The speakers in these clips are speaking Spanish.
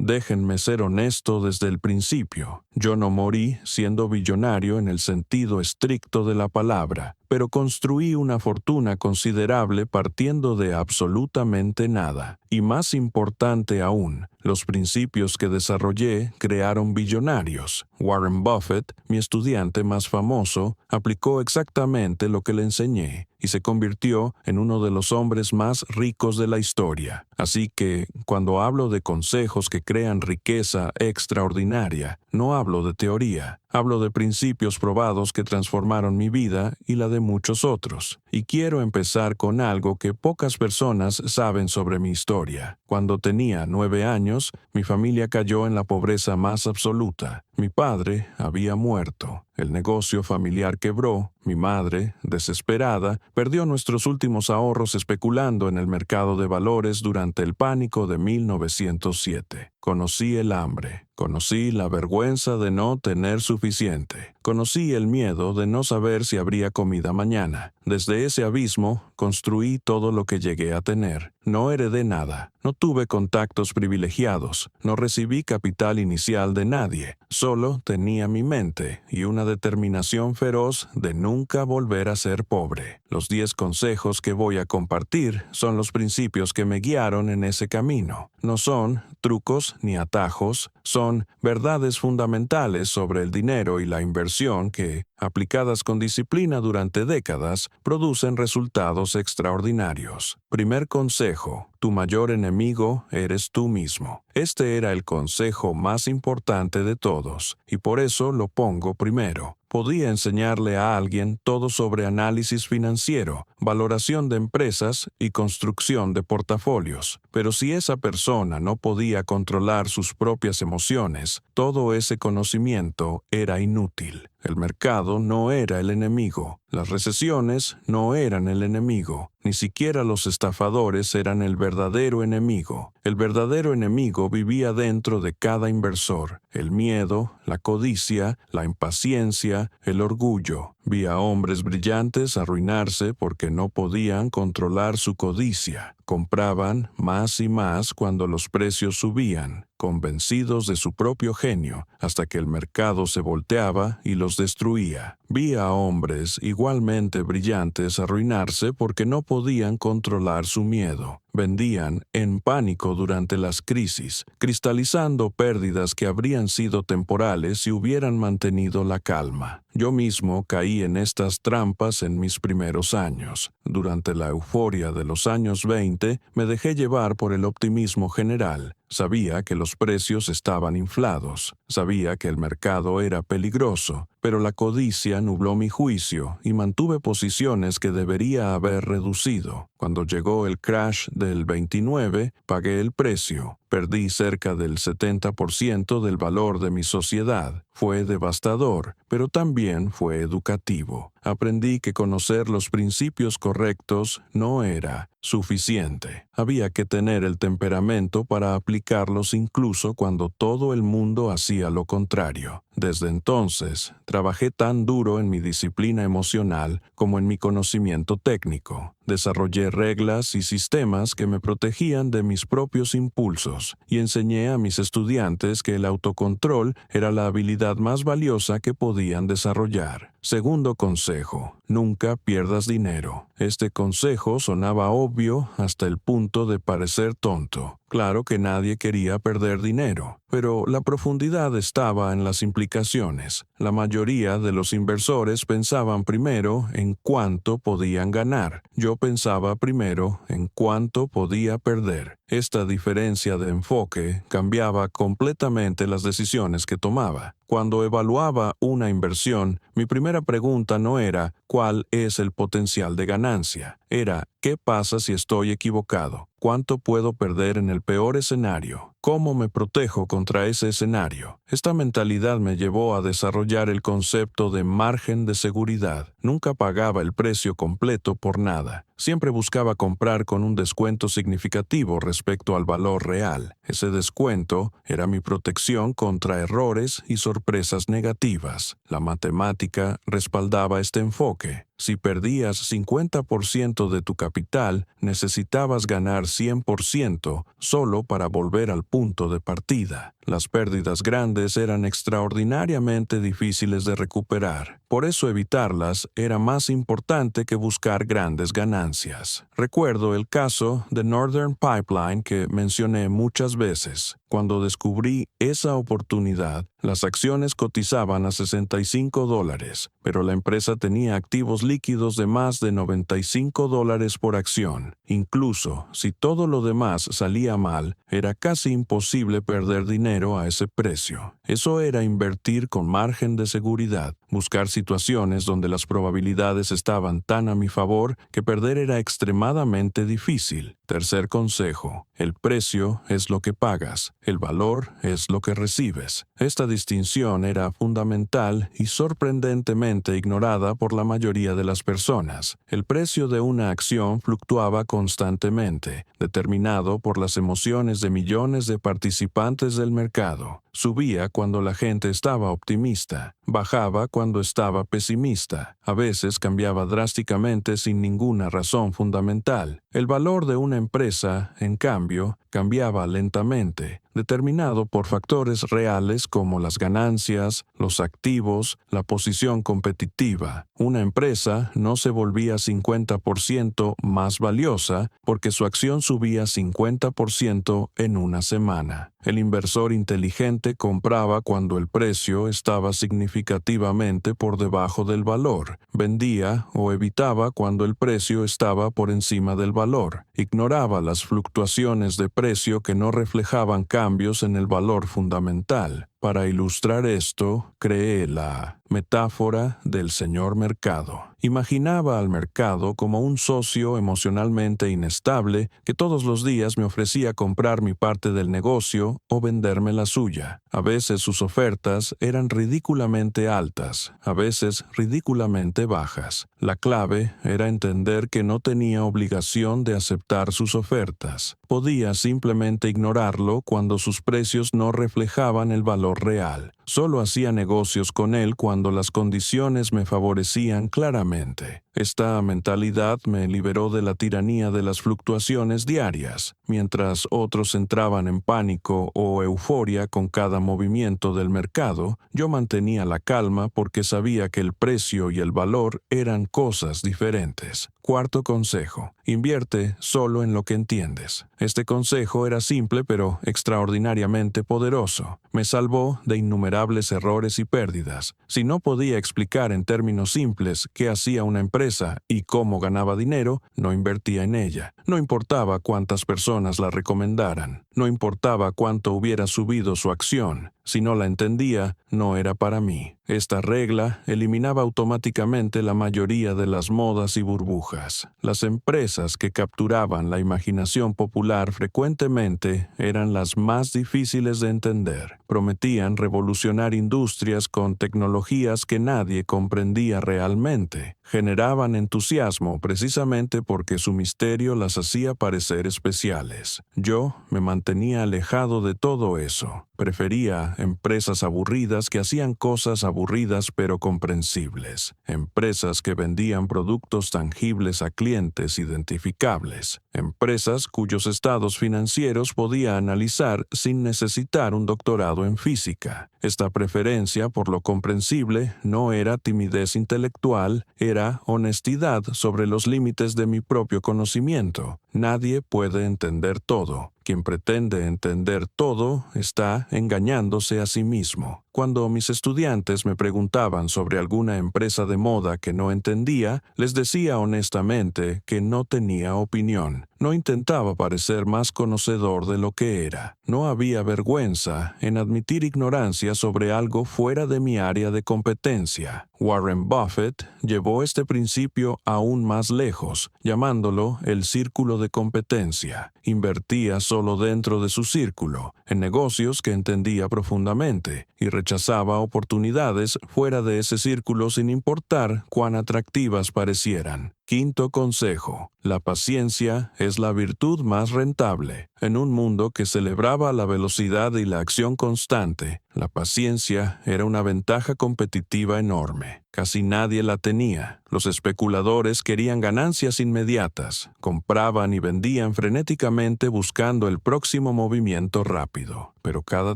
Déjenme ser honesto desde el principio. Yo no morí siendo billonario en el sentido estricto de la palabra, pero construí una fortuna considerable partiendo de absolutamente nada. Y más importante aún, los principios que desarrollé crearon billonarios. Warren Buffett, mi estudiante más famoso, aplicó exactamente lo que le enseñé y se convirtió en uno de los hombres más ricos de la historia. Así que, cuando hablo de consejos que crean riqueza extraordinaria, no hablo de teoría. Hablo de principios probados que transformaron mi vida y la de muchos otros. Y quiero empezar con algo que pocas personas saben sobre mi historia. Cuando tenía 9 años, mi familia cayó en la pobreza más absoluta. Mi padre había muerto. El negocio familiar quebró. Mi madre, desesperada, perdió nuestros últimos ahorros especulando en el mercado de valores durante el pánico de 1907. Conocí el hambre. Conocí la vergüenza de no tener suficiente. Conocí el miedo de no saber si habría comida mañana. Desde ese abismo, construí todo lo que llegué a tener. No heredé nada. No tuve contactos privilegiados. No recibí capital inicial de nadie. Solo tenía mi mente y una determinación feroz de nunca volver a ser pobre. Los 10 consejos que voy a compartir son los principios que me guiaron en ese camino. No son trucos ni atajos, son verdades fundamentales sobre el dinero y la inversión que, aplicadas con disciplina durante décadas, producen resultados extraordinarios. Primer consejo: tu mayor enemigo eres tú mismo. Este era el consejo más importante de todos, y por eso lo pongo primero. Podía enseñarle a alguien todo sobre análisis financiero, valoración de empresas y construcción de portafolios. Pero si esa persona no podía controlar sus propias emociones, todo ese conocimiento era inútil. El mercado no era el enemigo. Las recesiones no eran el enemigo. Ni siquiera los estafadores eran el verdadero enemigo. El verdadero enemigo vivía dentro de cada inversor. El miedo, la codicia, la impaciencia, el orgullo. Vi a hombres brillantes arruinarse porque no podían controlar su codicia. Compraban más y más cuando los precios subían, convencidos de su propio genio, hasta que el mercado se volteaba y los destruía. Vi a hombres igualmente brillantes arruinarse porque no podían controlar su miedo. Vendían en pánico durante las crisis, cristalizando pérdidas que habrían sido temporales si hubieran mantenido la calma. Yo mismo caí en estas trampas en mis primeros años. Durante la euforia de los años 20, me dejé llevar por el optimismo general. Sabía que los precios estaban inflados. Sabía que el mercado era peligroso, pero la codicia nubló mi juicio y mantuve posiciones que debería haber reducido. Cuando llegó el crash del 29, pagué el precio. Perdí cerca del 70% del valor de mi sociedad. Fue devastador, pero también fue educativo. Aprendí que conocer los principios correctos no era suficiente. Había que tener el temperamento para aplicarlos incluso cuando todo el mundo hacía lo contrario. Desde entonces, trabajé tan duro en mi disciplina emocional como en mi conocimiento técnico. Desarrollé reglas y sistemas que me protegían de mis propios impulsos y enseñé a mis estudiantes que el autocontrol era la habilidad más valiosa que podían desarrollar. Segundo consejo: nunca pierdas dinero. Este consejo sonaba obvio hasta el punto de parecer tonto. Claro que nadie quería perder dinero, pero la profundidad estaba en las implicaciones. La mayoría de los inversores pensaban primero en cuánto podían ganar. Yo pensaba primero en cuánto podía perder. Esta diferencia de enfoque cambiaba completamente las decisiones que tomaba. Cuando evaluaba una inversión, mi primera pregunta no era ¿cuál es el potencial de ganancia? Era ¿qué pasa si estoy equivocado? ¿Cuánto puedo perder en el peor escenario? ¿Cómo me protejo contra ese escenario? Esta mentalidad me llevó a desarrollar el concepto de margen de seguridad. Nunca pagaba el precio completo por nada. Siempre buscaba comprar con un descuento significativo respecto al valor real. Ese descuento era mi protección contra errores y sorpresas negativas. La matemática respaldaba este enfoque. Si perdías 50% de tu capital, necesitabas ganar 100% solo para volver al punto de partida. Las pérdidas grandes eran extraordinariamente difíciles de recuperar. Por eso evitarlas era más importante que buscar grandes ganancias. Recuerdo el caso de Northern Pipeline que mencioné muchas veces. Cuando descubrí esa oportunidad, las acciones cotizaban a $65, pero la empresa tenía activos líquidos de más de $95 por acción. Incluso si todo lo demás salía mal, era casi imposible perder dinero a ese precio. Eso era invertir con margen de seguridad, buscar situaciones donde las probabilidades estaban tan a mi favor que perder era extremadamente difícil. Tercer consejo: el precio es lo que pagas, el valor es lo que recibes. Esta distinción era fundamental y sorprendentemente ignorada por la mayoría de las personas. El precio de una acción fluctuaba constantemente, determinado por las emociones de millones de participantes del mercado. Subía cuando la gente estaba optimista, bajaba cuando estaba pesimista. A veces cambiaba drásticamente sin ninguna razón fundamental. El valor de una empresa, en cambio, cambiaba lentamente, determinado por factores reales como las ganancias, los activos, la posición competitiva. Una empresa no se volvía 50% más valiosa porque su acción subía 50% en una semana. El inversor inteligente compraba cuando el precio estaba significativamente por debajo del valor, vendía o evitaba cuando el precio estaba por encima del valor, ignoraba las fluctuaciones de precio que no reflejaban cambios en el valor fundamental. Para ilustrar esto, creé la metáfora del señor mercado. Imaginaba al mercado como un socio emocionalmente inestable que todos los días me ofrecía comprar mi parte del negocio o venderme la suya. A veces sus ofertas eran ridículamente altas, a veces ridículamente bajas. La clave era entender que no tenía obligación de aceptar sus ofertas. Podía simplemente ignorarlo cuando sus precios no reflejaban el valor real. Solo hacía negocios con él cuando las condiciones me favorecían claramente. Esta mentalidad me liberó de la tiranía de las fluctuaciones diarias. Mientras otros entraban en pánico o euforia con cada movimiento del mercado, yo mantenía la calma porque sabía que el precio y el valor eran cosas diferentes. Cuarto consejo: invierte solo en lo que entiendes. Este consejo era simple pero extraordinariamente poderoso. Me salvó de innumerables errores y pérdidas. Si no podía explicar en términos simples qué hacía una empresa y cómo ganaba dinero, no invertía en ella. No importaba cuántas personas la recomendaran. No importaba cuánto hubiera subido su acción. Si no la entendía, no era para mí. Esta regla eliminaba automáticamente la mayoría de las modas y burbujas. Las empresas que capturaban la imaginación popular frecuentemente eran las más difíciles de entender. Prometían revolucionar industrias con tecnologías que nadie comprendía realmente. Generaban entusiasmo precisamente porque su misterio las hacía parecer especiales. Yo me mantenía alejado de todo eso. Prefería empresas aburridas que hacían cosas aburridas pero comprensibles. Empresas que vendían productos tangibles a clientes identificables. Empresas cuyos estados financieros podía analizar sin necesitar un doctorado en física. Esta preferencia por lo comprensible no era timidez intelectual, era honestidad sobre los límites de mi propio conocimiento. Nadie puede entender todo. Quien pretende entender todo está engañándose a sí mismo. Cuando mis estudiantes me preguntaban sobre alguna empresa de moda que no entendía, les decía honestamente que no tenía opinión. No intentaba parecer más conocedor de lo que era. No había vergüenza en admitir ignorancia sobre algo fuera de mi área de competencia. Warren Buffett llevó este principio aún más lejos, llamándolo el círculo de competencia. Invertía solo dentro de su círculo, en negocios que entendía profundamente, y rechazaba oportunidades fuera de ese círculo sin importar cuán atractivas parecieran. Quinto consejo: la paciencia es la virtud más rentable. En un mundo que celebraba la velocidad y la acción constante, la paciencia era una ventaja competitiva enorme. Casi nadie la tenía. Los especuladores querían ganancias inmediatas, compraban y vendían frenéticamente buscando el próximo movimiento rápido. Pero cada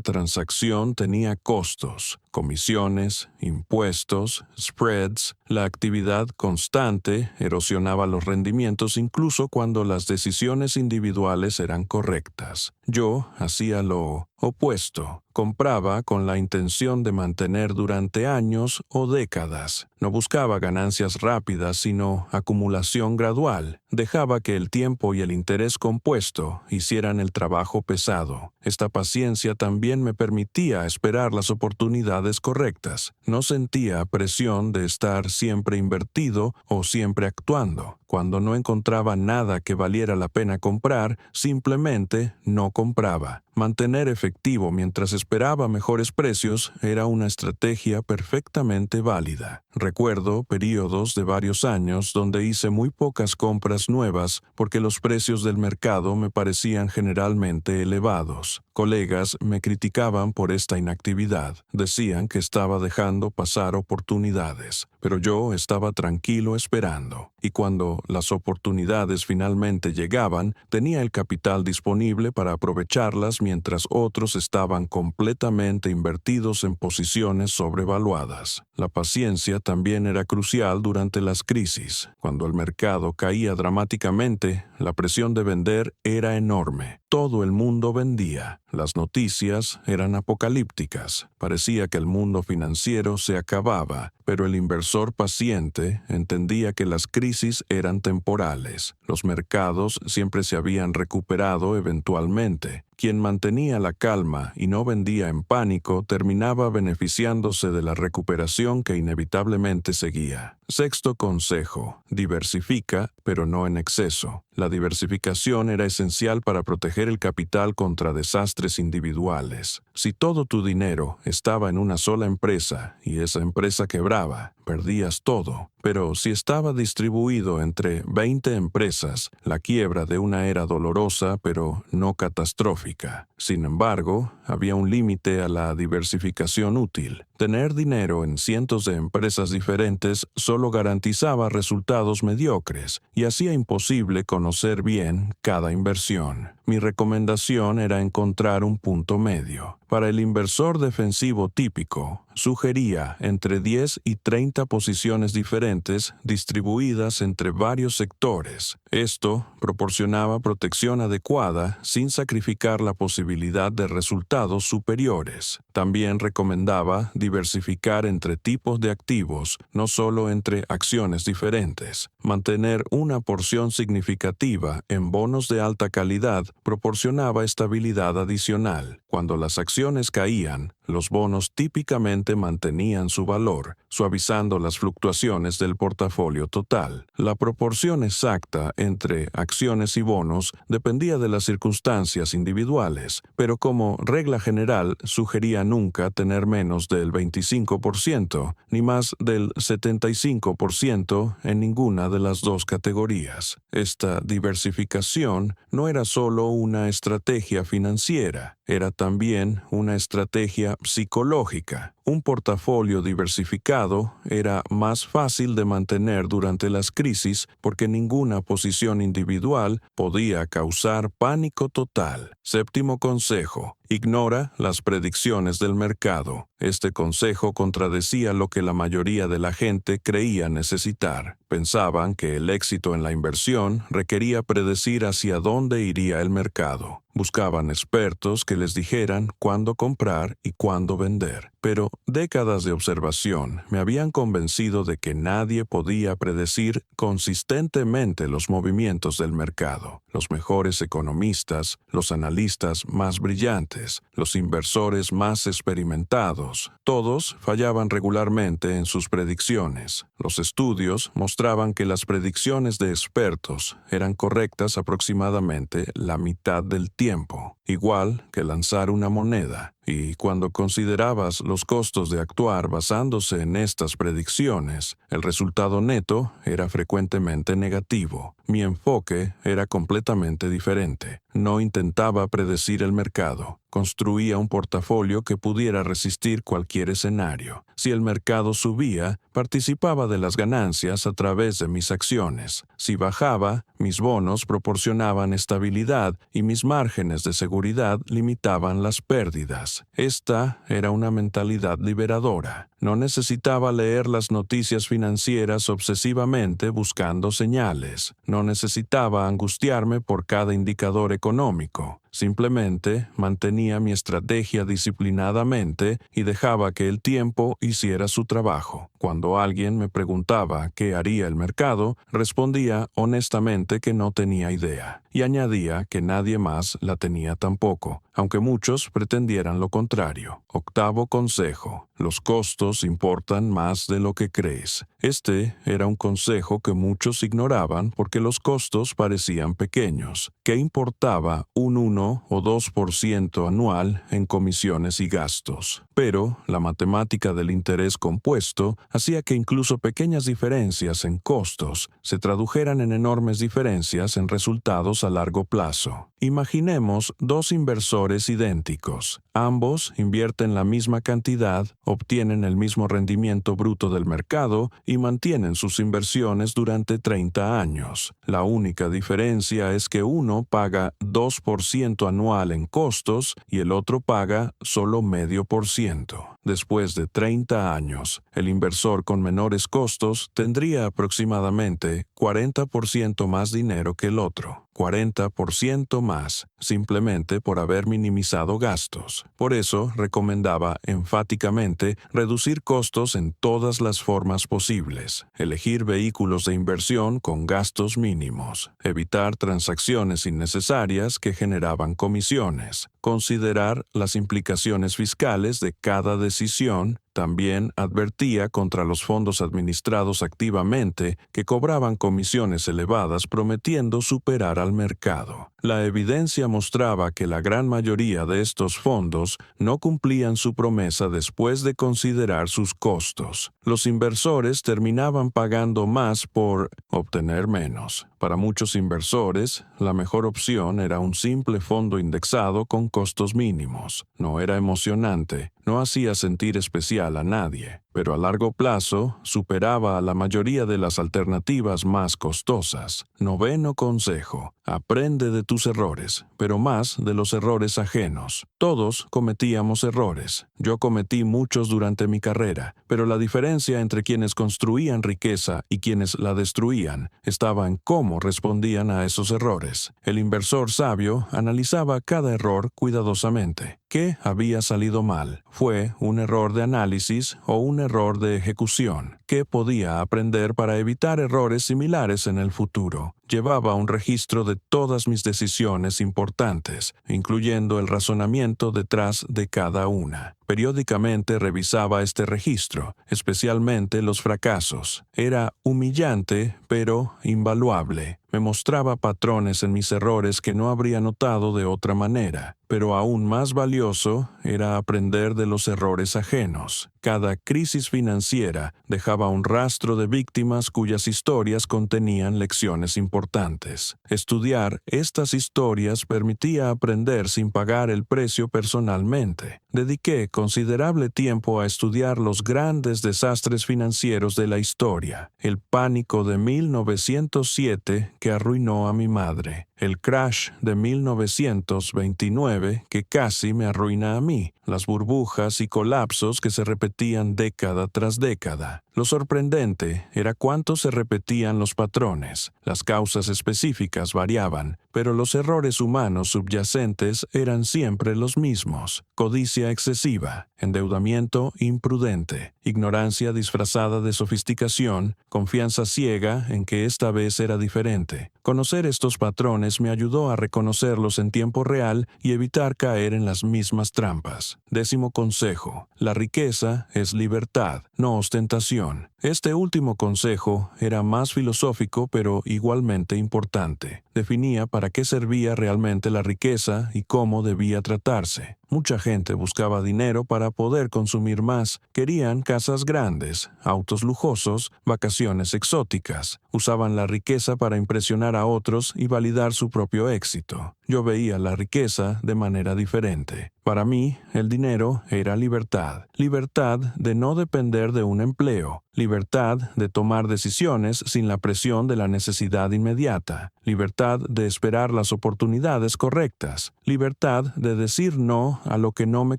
transacción tenía costos, comisiones, impuestos, spreads. La actividad constante erosionaba los rendimientos incluso cuando las decisiones individuales eran correctas. Yo hacía lo opuesto. Compraba con la intención de mantener durante años o décadas. No buscaba ganancias rápidas, sino acumulación gradual. Dejaba que el tiempo y el interés compuesto hicieran el trabajo pesado. Esta paciencia también me permitía esperar las oportunidades correctas. No sentía presión de estar siempre invertido o siempre actuando. Cuando no encontraba nada que valiera la pena comprar, simplemente no compraba. Mantener efectivo mientras esperaba mejores precios era una estrategia perfectamente válida. Recuerdo periodos de varios años donde hice muy pocas compras nuevas porque los precios del mercado me parecían generalmente elevados. Colegas me criticaban por esta inactividad. Decían que estaba dejando pasar oportunidades, pero yo estaba tranquilo esperando. Y cuando las oportunidades finalmente llegaban, tenía el capital disponible para aprovecharlas mientras otros estaban completamente invertidos en posiciones sobrevaluadas. La paciencia también era crucial durante las crisis. Cuando el mercado caía dramáticamente, la presión de vender era enorme. Todo el mundo vendía. Las noticias eran apocalípticas. Parecía que el mundo financiero se acababa, pero el inversor paciente entendía que las crisis eran temporales. Los mercados siempre se habían recuperado eventualmente. Quien mantenía la calma y no vendía en pánico terminaba beneficiándose de la recuperación que inevitablemente seguía. Sexto consejo: diversifica, pero no en exceso. La diversificación era esencial para proteger el capital contra desastres individuales. Si todo tu dinero estaba en una sola empresa y esa empresa quebraba, perdías todo. Pero si estaba distribuido entre 20 empresas, la quiebra de una era dolorosa, pero no catastrófica. Sin embargo, había un límite a la diversificación útil. Tener dinero en cientos de empresas diferentes solo garantizaba resultados mediocres y hacía imposible conocer bien cada inversión. Mi recomendación era encontrar un punto medio. Para el inversor defensivo típico, sugería entre 10 y 30 posiciones diferentes distribuidas entre varios sectores. Esto proporcionaba protección adecuada sin sacrificar la posibilidad de resultados superiores. También recomendaba diversificar entre tipos de activos, no solo entre acciones diferentes. Mantener una porción significativa en bonos de alta calidad proporcionaba estabilidad adicional. Cuando las acciones caían, los bonos típicamente mantenían su valor, suavizando las fluctuaciones del portafolio total. La proporción exacta entre acciones y bonos dependía de las circunstancias individuales, pero como regla general sugería nunca tener menos del 25% ni más del 75% en ninguna de las dos categorías. Esta diversificación no era solo una estrategia financiera, era también una estrategia psicológica. Un portafolio diversificado era más fácil de mantener durante las crisis porque ninguna posición individual podía causar pánico total. Séptimo consejo: ignora las predicciones del mercado. Este consejo contradecía lo que la mayoría de la gente creía necesitar. Pensaban que el éxito en la inversión requería predecir hacia dónde iría el mercado. Buscaban expertos que les dijeran cuándo comprar y cuándo vender. Pero décadas de observación me habían convencido de que nadie podía predecir consistentemente los movimientos del mercado. Los mejores economistas, los analistas más brillantes, los inversores más experimentados, todos fallaban regularmente en sus predicciones. Los estudios mostraban que las predicciones de expertos eran correctas aproximadamente la mitad del tiempo, igual que lanzar una moneda. Y cuando considerabas los costos de actuar basándose en estas predicciones, el resultado neto era frecuentemente negativo. Mi enfoque era completamente diferente. No intentaba predecir el mercado. Construía un portafolio que pudiera resistir cualquier escenario. Si el mercado subía, participaba de las ganancias a través de mis acciones. Si bajaba, mis bonos proporcionaban estabilidad y mis márgenes de seguridad limitaban las pérdidas. Esta era una mentalidad liberadora. No necesitaba leer las noticias financieras obsesivamente buscando señales. No necesitaba angustiarme por cada indicador económico. Simplemente mantenía mi estrategia disciplinadamente y dejaba que el tiempo hiciera su trabajo. Cuando alguien me preguntaba qué haría el mercado, respondía honestamente que no tenía idea, y añadía que nadie más la tenía tampoco, aunque muchos pretendieran lo contrario. Octavo consejo: los costos importan más de lo que crees. Este era un consejo que muchos ignoraban porque los costos parecían pequeños. ¿Qué importaba un 1 o 2% anual en comisiones y gastos? Pero la matemática del interés compuesto hacía que incluso pequeñas diferencias en costos se tradujeran en enormes diferencias en resultados a largo plazo. Imaginemos dos inversores idénticos. Ambos invierten la misma cantidad, obtienen el mismo rendimiento bruto del mercado y mantienen sus inversiones durante 30 años. La única diferencia es que uno paga 2% anual en costos y el otro paga solo 0,5%. Después de 30 años, el inversor con menores costos tendría aproximadamente 40% más dinero que el otro. 40% más, simplemente por haber minimizado gastos. Por eso, recomendaba enfáticamente reducir costos en todas las formas posibles, elegir vehículos de inversión con gastos mínimos, evitar transacciones innecesarias que generaban comisiones, considerar las implicaciones fiscales de cada decisión. También advertía contra los fondos administrados activamente que cobraban comisiones elevadas prometiendo superar al mercado. La evidencia mostraba que la gran mayoría de estos fondos no cumplían su promesa después de considerar sus costos. Los inversores terminaban pagando más por obtener menos. Para muchos inversores, la mejor opción era un simple fondo indexado con costos mínimos. No era emocionante, no hacía sentir especial a nadie, pero a largo plazo superaba a la mayoría de las alternativas más costosas. Noveno consejo: aprende de tus errores, pero más de los errores ajenos. Todos cometíamos errores. Yo cometí muchos durante mi carrera, pero la diferencia entre quienes construían riqueza y quienes la destruían estaba en cómo respondían a esos errores. El inversor sabio analizaba cada error cuidadosamente. ¿Qué había salido mal? ¿Fue un error de análisis o un error de ejecución? ¿Qué podía aprender para evitar errores similares en el futuro? Llevaba un registro de todas mis decisiones importantes, incluyendo el razonamiento detrás de cada una. Periódicamente revisaba este registro, especialmente los fracasos. Era humillante, pero invaluable. Me mostraba patrones en mis errores que no habría notado de otra manera. Pero aún más valioso era aprender de los errores ajenos. Cada crisis financiera dejaba un rastro de víctimas cuyas historias contenían lecciones importantes. Estudiar estas historias permitía aprender sin pagar el precio personalmente. Dediqué considerable tiempo a estudiar los grandes desastres financieros de la historia. El pánico de 1907 que arruinó a mi madre. El crash de 1929 que casi me arruina a mí. Las burbujas y colapsos que se repetían década tras década. Lo sorprendente era cuánto se repetían los patrones. Las causas específicas variaban, pero los errores humanos subyacentes eran siempre los mismos. Codicia excesiva, endeudamiento imprudente, ignorancia disfrazada de sofisticación, confianza ciega en que esta vez era diferente. Conocer estos patrones me ayudó a reconocerlos en tiempo real y evitar caer en las mismas trampas. Décimo consejo: la riqueza es libertad, no ostentación. Este último consejo era más filosófico pero igualmente importante. Definía para qué servía realmente la riqueza y cómo debía tratarse. Mucha gente buscaba dinero para poder consumir más. Querían casas grandes, autos lujosos, vacaciones exóticas. Usaban la riqueza para impresionar a otros y validar su propio éxito. Yo veía la riqueza de manera diferente. Para mí, el dinero era libertad. Libertad de no depender de un empleo. Libertad de tomar decisiones sin la presión de la necesidad inmediata. Libertad de esperar las oportunidades correctas. Libertad de decir no a lo que no me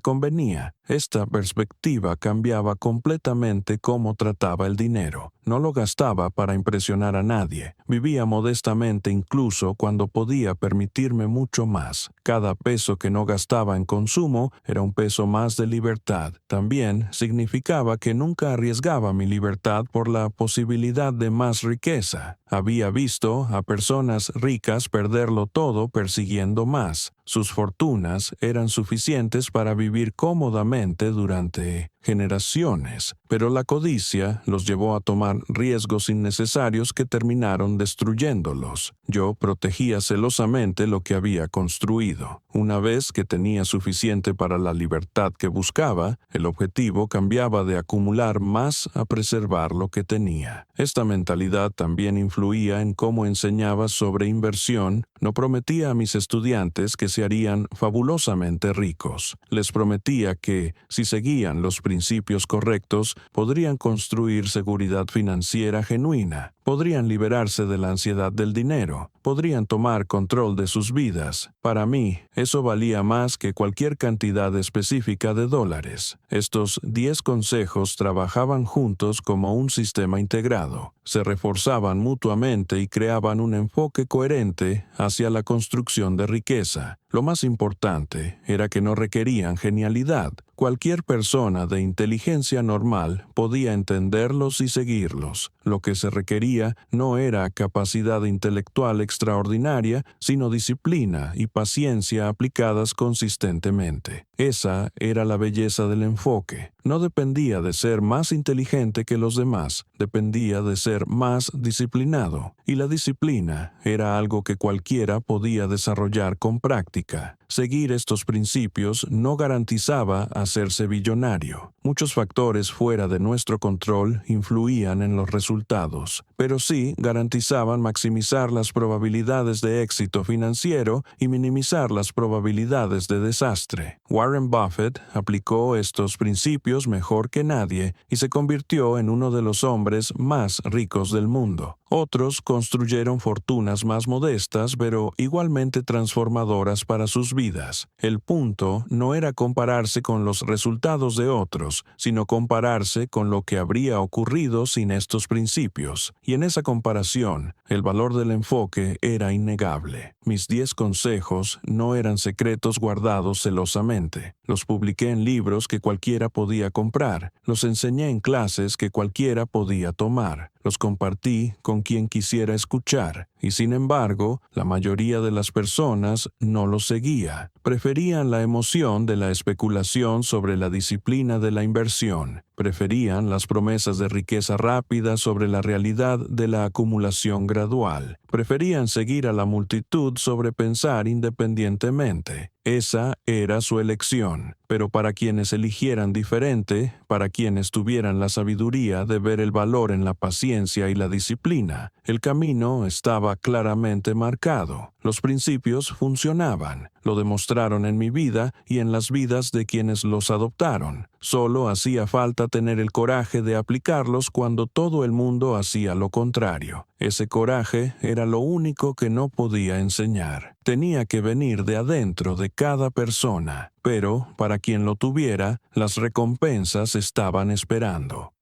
convenía. Esta perspectiva cambiaba completamente cómo trataba el dinero. No lo gastaba para impresionar a nadie. Vivía modestamente incluso cuando podía permitirme mucho más. Cada peso que no gastaba en consumo era un peso más de libertad. También significaba que nunca arriesgaba mi libertad por la posibilidad de más riqueza. Había visto a personas ricas perderlo todo persiguiendo más. Sus fortunas eran suficientes para vivir cómodamente durante generaciones, pero la codicia los llevó a tomar riesgos innecesarios que terminaron destruyéndolos. Yo protegía celosamente lo que había construido. Una vez que tenía suficiente para la libertad que buscaba, el objetivo cambiaba de acumular más a preservar lo que tenía. Esta mentalidad también influía en cómo enseñaba sobre inversión. No prometía a mis estudiantes que se harían fabulosamente ricos. Les prometía que, si seguían los principios correctos, podrían construir seguridad financiera genuina, podrían liberarse de la ansiedad del dinero, podrían tomar control de sus vidas. Para mí, eso valía más que cualquier cantidad específica de dólares. Estos 10 consejos trabajaban juntos como un sistema integrado. Se reforzaban mutuamente y creaban un enfoque coherente hacia la construcción de riqueza. Lo más importante era que no requerían genialidad. Cualquier persona de inteligencia normal podía entenderlos y seguirlos. Lo que se requería no era capacidad intelectual extraordinaria, sino disciplina y paciencia aplicadas consistentemente. Esa era la belleza del enfoque. No dependía de ser más inteligente que los demás, dependía de ser más disciplinado. Y la disciplina era algo que cualquiera podía desarrollar con práctica. Seguir estos principios no garantizaba hacerse billonario. Muchos factores fuera de nuestro control influían en los resultados, pero sí garantizaban maximizar las probabilidades de éxito financiero y minimizar las probabilidades de desastre. Warren Buffett aplicó estos principios mejor que nadie y se convirtió en uno de los hombres más ricos del mundo. Otros construyeron fortunas más modestas, pero igualmente transformadoras para sus vidas. El punto no era compararse con los resultados de otros, sino compararse con lo que habría ocurrido sin estos principios. Y en esa comparación, el valor del enfoque era innegable. Mis 10 consejos no eran secretos guardados celosamente. Los publiqué en libros que cualquiera podía comprar. Los enseñé en clases que cualquiera podía tomar. Los compartí con quien quisiera escuchar, y sin embargo, la mayoría de las personas no los seguía. Preferían la emoción de la especulación sobre la disciplina de la inversión. Preferían las promesas de riqueza rápida sobre la realidad de la acumulación gradual. Preferían seguir a la multitud sobre pensar independientemente. Esa era su elección. Pero para quienes eligieran diferente, para quienes tuvieran la sabiduría de ver el valor en la paciencia y la disciplina, el camino estaba claramente marcado. Los principios funcionaban. Lo demostraron en mi vida y en las vidas de quienes los adoptaron. Solo hacía falta tener el coraje de aplicarlos cuando todo el mundo hacía lo contrario. Ese coraje era lo único que no podía enseñar. Tenía que venir de adentro de cada persona, pero para quien lo tuviera, las recompensas estaban esperando.